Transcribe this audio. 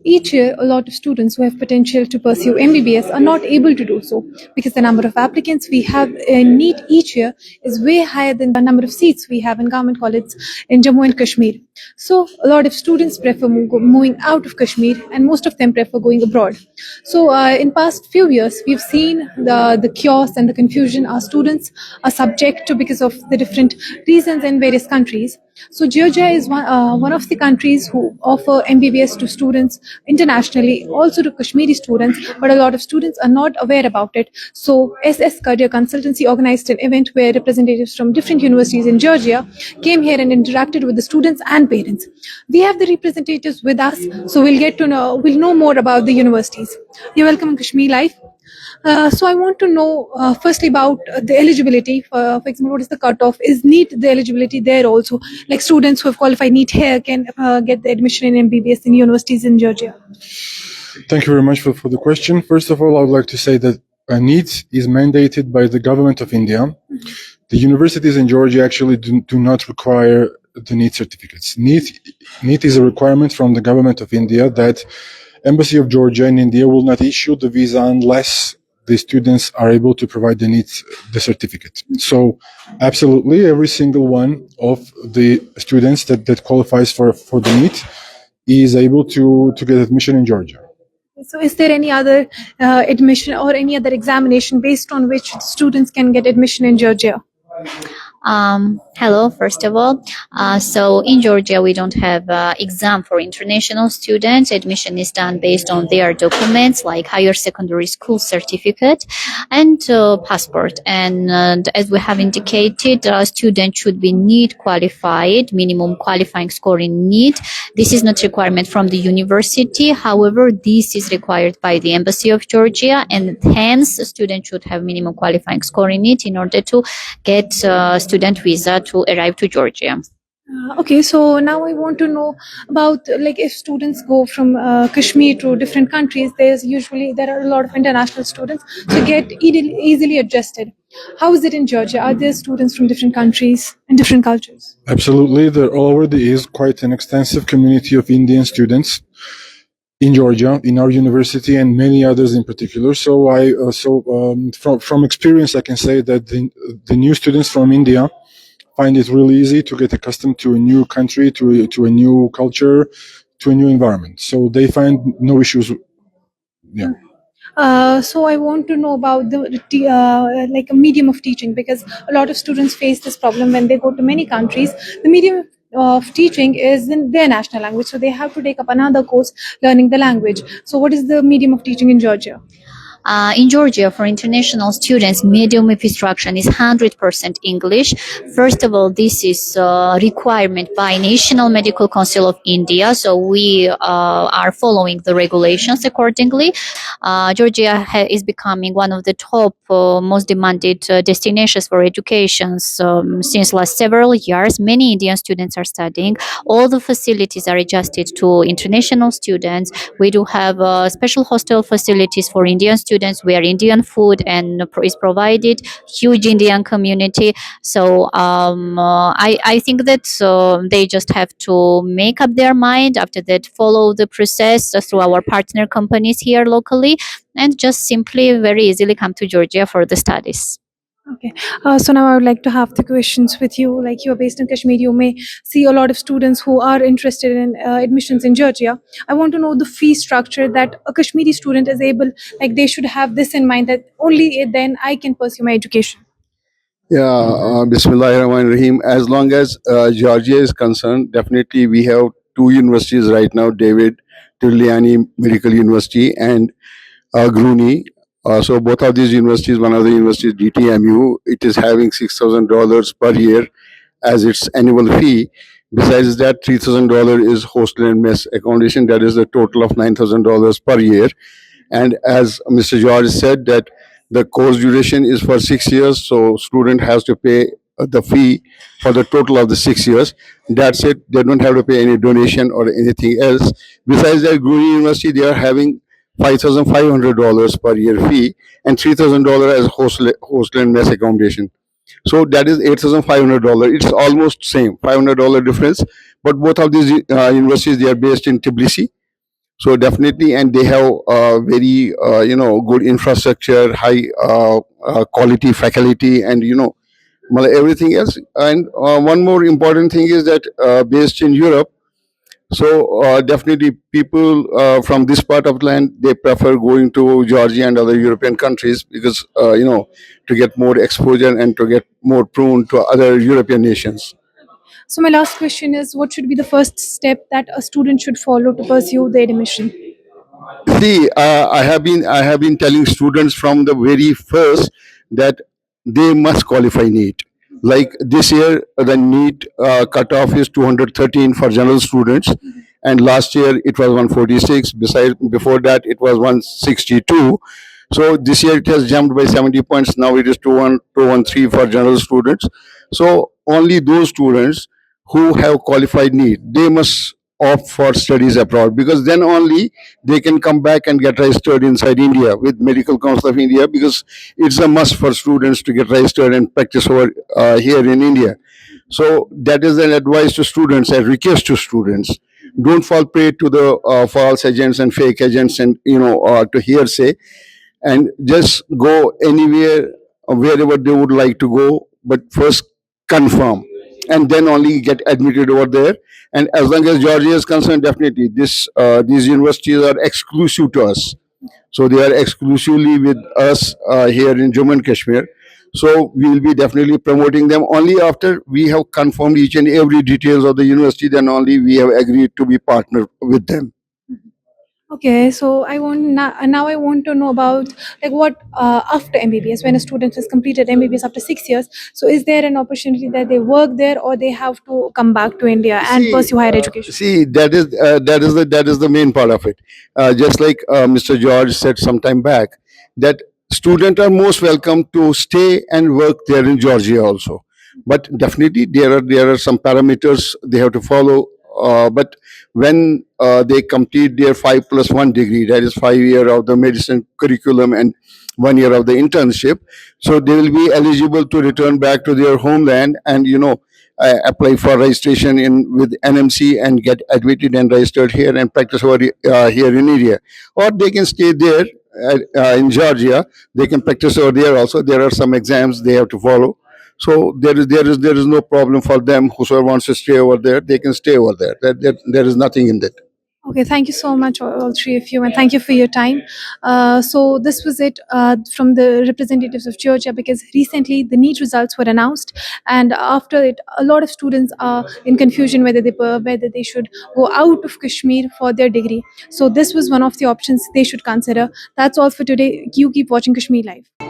each year, a lot of students who have potential to pursue MBBS are not able to do so because the number of applicants we have in NEET each year is way higher than the number of seats we have in government colleges in Jammu and Kashmir. So a lot of students prefer moving out of Kashmir, and most of them prefer going abroad. So in past few years, we've seen the chaos and the confusion our students are subject to because of the different reasons in various countries. So Georgia is one of the countries who offer MBBS to students internationally, also to Kashmiri students, but a lot of students are not aware about it. So Ess Ess Career Consultancy organized an event where representatives from different universities in Georgia came here and interacted with the students and parents. We have the representatives with us, so we'll know more about the universities. You're welcome in Kashmir Life. So I want to know firstly about the eligibility. For example, what is the cutoff? Is NEET the eligibility there also? Like students who have qualified NEET here can get the admission in MBBS in universities in Georgia. Thank you very much for the question. First of all, I would like to say that NEET is mandated by the government of India. The universities in Georgia actually do not require the NEET certificates. NEET is a requirement from the government of India that Embassy of Georgia in India will not issue the visa unless the students are able to provide the certificate. So absolutely every single one of the students that qualifies for the NEET is able to get admission in Georgia. So is there any other admission or any other examination based on which students can get admission in Georgia? Hello, first of all. So in Georgia, we don't have exam for international students. Admission is done based on their documents like higher secondary school certificate and passport. And as we have indicated, students should be NEET qualified, minimum qualifying score in NEET. This is not requirement from the university. However, this is required by the Embassy of Georgia, and hence a student should have minimum qualifying score in NEET in order to get student visa to arrive to Georgia. Okay, so now I want to know about like if students go from Kashmir to different countries, there are a lot of international students, so get easily adjusted. How is it in Georgia? Are there students from different countries and different cultures? Absolutely, there already is quite an extensive community of Indian students in Georgia, in our university, and many others in particular. So from experience, I can say that the new students from India find it really easy to get accustomed to a new country, to a new culture, to a new environment. So they find no issues. Yeah. So I want to know about like a medium of teaching, because a lot of students face this problem when they go to many countries. The medium of teaching is in their national language, so they have to take up another course learning the language. So what is the medium of teaching in Georgia? In Georgia, for international students, medium of instruction is 100% English. First of all, this is a requirement by National Medical Council of India, so we are following the regulations accordingly. Georgia is becoming one of the top most demanded destinations for education since last several years. Many Indian students are studying. All the facilities are adjusted to international students. We do have special hostel facilities for Indian students where Indian food is provided. Huge Indian community. So I think that they just have to make up their mind. After that, follow the process through our partner companies here locally, and just simply very easily come to Georgia for the studies. Okay, so now I would like to have the questions with you. Like you are based in Kashmir, you may see a lot of students who are interested in admissions in Georgia. I want to know the fee structure that a Kashmiri student is able, like they should have this in mind that only then I can pursue my education. Yeah, Bismillahirrahmanirrahim. As long as Georgia is concerned, definitely we have two universities right now, Tvildiani Medical University and Gruni. So both of these universities, one of the universities, DTMU, it is having $6,000 per year as its annual fee. Besides that, $3,000 is hostel and mess accommodation. That is a total of $9,000 per year. And as Mr. George said, that the course duration is for 6 years, so student has to pay the fee for the total of the 6 years. That's it. They don't have to pay any donation or anything else. Besides that, Gruni University, they are having $5,500 per year fee and $3,000 as hostel and mess accommodation. So that is $8,500. It's almost same, $500 difference. But both of these universities, they are based in Tbilisi. So definitely, and they have very good infrastructure, high quality faculty, and everything else. And one more important thing is that based in Europe, so definitely people from this part of the land, they prefer going to Georgia and other European countries because to get more exposure and to get more prone to other European nations. So my last question is, what should be the first step that a student should follow to pursue their admission? See, I have been telling students from the very first that they must qualify NEET. Like this year, the NEET cutoff is 213 for general students, and last year it was 146. Besides, before that it was 162. So this year it has jumped by 70 points. Now it is 213 for general students. So only those students who have qualified NEET, they must opt for studies abroad, because then only they can come back and get registered inside India with Medical Council of India, because it's a must for students to get registered and practice over here in India. So that is an advice to students, a request to students. Don't fall prey to the false agents and fake agents and to hearsay, and just go anywhere wherever they would like to go, but first confirm and then only get admitted over there. And as long as Georgia is concerned, definitely these universities are exclusive to us. So they are exclusively with us here in Jammu and Kashmir. So we will be definitely promoting them only after we have confirmed each and every details of the university. Then only we have agreed to be partner with them. Okay, so now I want to know about like what after MBBS, when a student has completed MBBS after 6 years. So is there an opportunity that they work there, or they have to come back to India and pursue higher education? See, that is the main part of it. Just like Mr. George said some time back, that students are most welcome to stay and work there in Georgia also. But definitely there are some parameters they have to follow. But when they complete their 5+1 degree, that is 5 year of the medicine curriculum and 1 year of the internship, so they will be eligible to return back to their homeland and apply for registration in with NMC and get admitted and registered here and practice over here in India, or they can stay there in Georgia. They can practice over there also. There are some exams they have to follow. So there is no problem for them. Whosoever wants to stay over there, they can stay over there. There is nothing in that. Okay, thank you so much, all three of you, and thank you for your time. So this was it from the representatives of Georgia, because recently the NEET results were announced, and after it, a lot of students are in confusion whether they should go out of Kashmir for their degree. So this was one of the options they should consider. That's all for today. You keep watching Kashmir Live.